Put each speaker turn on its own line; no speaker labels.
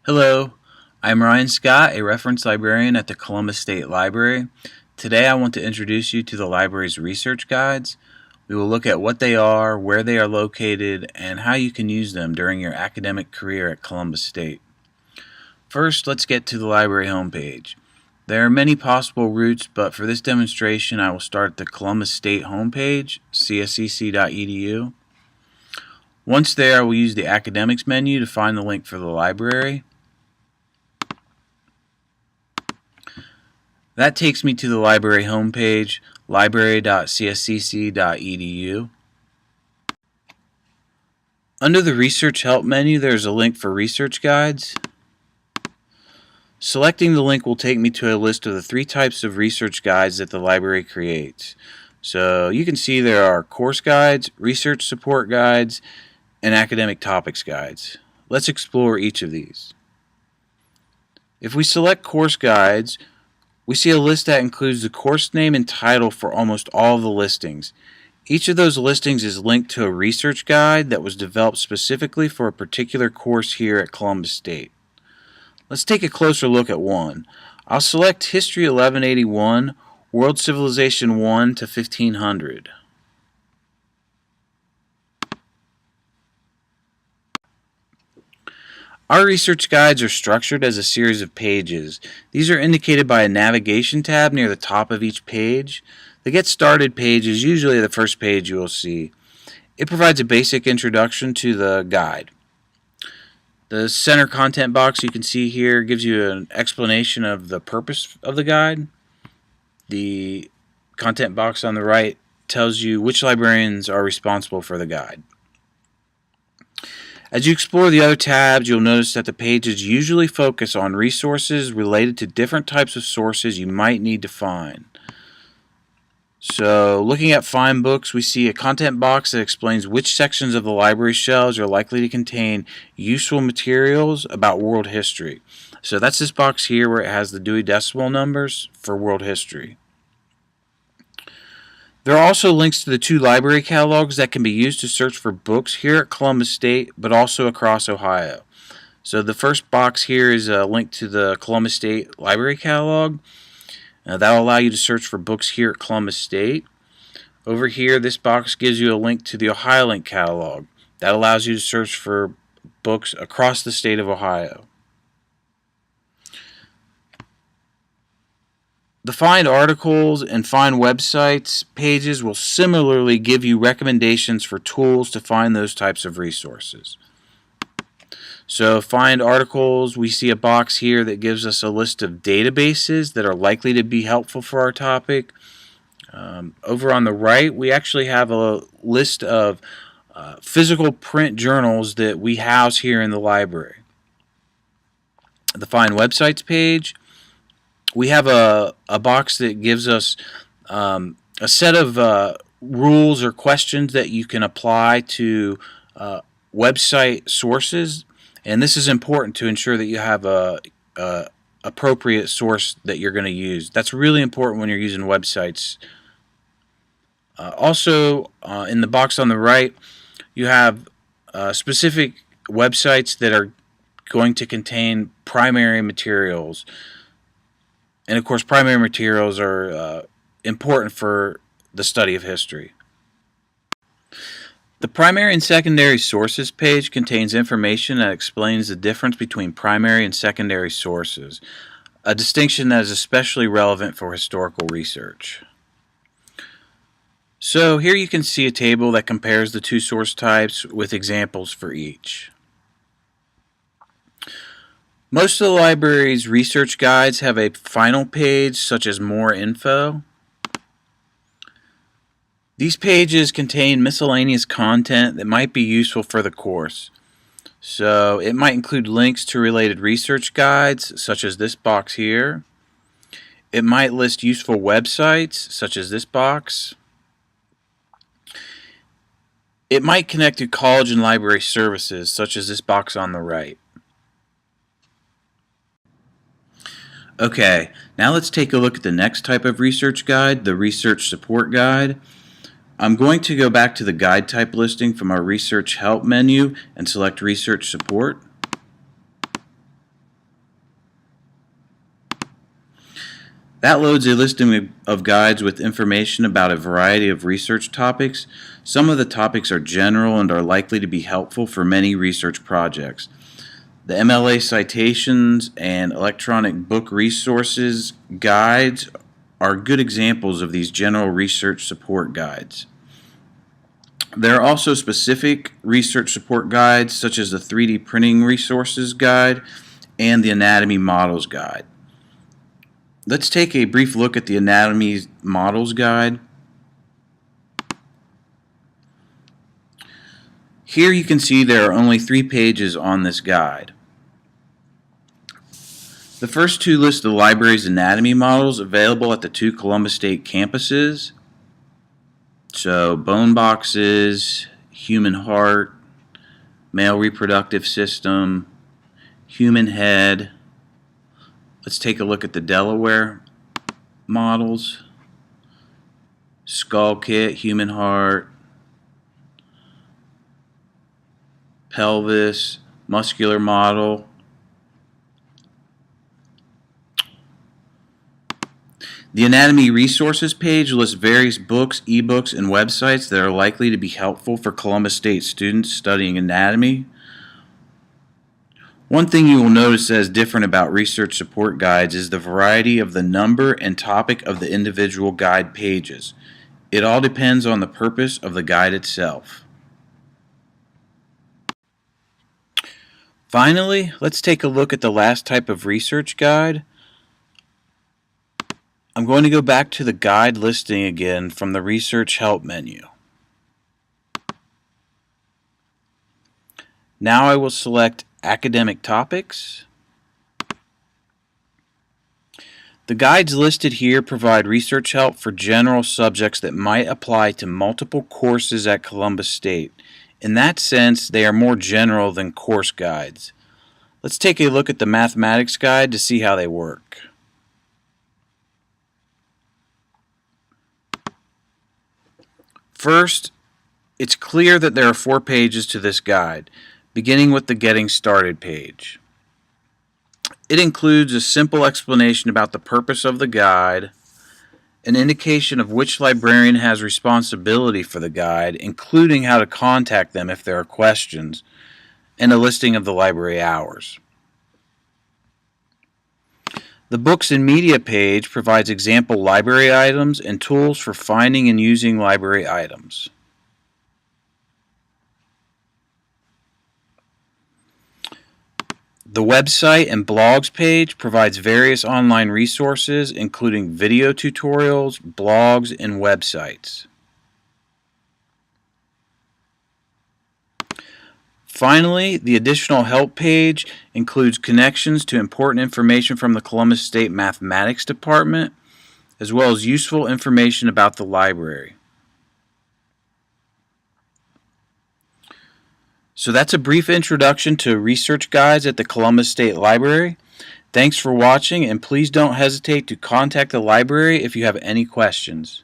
Hello, I'm Ryan Scott, a reference librarian at the Columbus State Library. Today I want to introduce you to the library's research guides. We will look at what they are, where they are located, and how you can use them during your academic career at Columbus State. First, let's get to the library homepage. There are many possible routes, but for this demonstration I will start at the Columbus State homepage, cscc.edu. Once there, I will use the Academics menu to find the link for the library. That takes me to the library homepage, library.cscc.edu. Under the Research Help menu, there is a link for research guides. Selecting the link will take me to a list of the 3 types of research guides that the library creates. So you can see there are course guides, research support guides, and academic topics guides. Let's explore each of these. If we select course guides, we see a list that includes the course name and title for almost all of the listings. Each of those listings is linked to a research guide that was developed specifically for a particular course here at Columbus State. Let's take a closer look at one. I'll select History 1181, World Civilization 1 to 1500. Our research guides are structured as a series of pages. These are indicated by a navigation tab near the top of each page. The Get Started page is usually the first page you will see. It provides a basic introduction to the guide. The center content box you can see here gives you an explanation of the purpose of the guide. The content box on the right tells you which librarians are responsible for the guide. As you explore the other tabs, you'll notice that the pages usually focus on resources related to different types of sources you might need to find. So, looking at Find Books, we see a content box that explains which sections of the library shelves are likely to contain useful materials about world history. So that's this box here where it has the Dewey Decimal numbers for world history. There are also links to the 2 library catalogs that can be used to search for books here at Columbus State, but also across Ohio. So the first box here is a link to the Columbus State Library Catalog. That will allow you to search for books here at Columbus State. Over here, this box gives you a link to the OhioLink Catalog. That allows you to search for books across the state of Ohio. The Find Articles and Find Websites pages will similarly give you recommendations for tools to find those types of resources. So Find Articles, we see a box here that gives us a list of databases that are likely to be helpful for our topic. Over on the right, we actually have a list of physical print journals that we house here in the library. The Find Websites page, we have a box that gives us a set of rules or questions that you can apply to website sources, and this is important to ensure that you have a appropriate source that you're going to use. That's really important when you're using websites. Also, in the box on the right, you have specific websites that are going to contain primary materials. And of course, primary materials are important for the study of history. The primary and secondary sources page contains information that explains the difference between primary and secondary sources, a distinction that is especially relevant for historical research. So here you can see a table that compares the 2 source types with examples for each. Most of the library's research guides have a final page, such as More Info. These pages contain miscellaneous content that might be useful for the course. So it might include links to related research guides, such as this box here. It might list useful websites, such as this box. It might connect to college and library services, such as this box on the right. Okay, now let's take a look at the next type of research guide, the Research Support Guide. I'm going to go back to the guide type listing from our Research Help menu and select Research Support. That loads a listing of guides with information about a variety of research topics. Some of the topics are general and are likely to be helpful for many research projects. The MLA citations and electronic book resources guides are good examples of these general research support guides. There are also specific research support guides such as the 3D printing resources guide and the anatomy models guide. Let's take a brief look at the anatomy models guide. Here you can see there are only 3 pages on this guide. The first 2 list the library's anatomy models available at the 2 Columbus State campuses. So bone boxes, human heart, male reproductive system, human head. Let's take a look at the Delaware models. Skull kit, human heart, pelvis, muscular model. The Anatomy Resources page lists various books, ebooks, and websites that are likely to be helpful for Columbus State students studying anatomy. One thing you will notice as different about research support guides is the variety of the number and topic of the individual guide pages. It all depends on the purpose of the guide itself. Finally, let's take a look at the last type of research guide. I'm going to go back to the guide listing again from the Research Help menu. Now I will select Academic Topics. The guides listed here provide research help for general subjects that might apply to multiple courses at Columbus State. In that sense, they are more general than course guides. Let's take a look at the Mathematics guide to see how they work. First, it's clear that there are 4 pages to this guide, beginning with the Getting Started page. It includes a simple explanation about the purpose of the guide, an indication of which librarian has responsibility for the guide, including how to contact them if there are questions, and a listing of the library hours. The Books and Media page provides example library items and tools for finding and using library items. The Website and Blogs page provides various online resources, including video tutorials, blogs, and websites. Finally, the Additional Help page includes connections to important information from the Columbus State Mathematics Department, as well as useful information about the library. So that's a brief introduction to research guides at the Columbus State Library. Thanks for watching, and please don't hesitate to contact the library if you have any questions.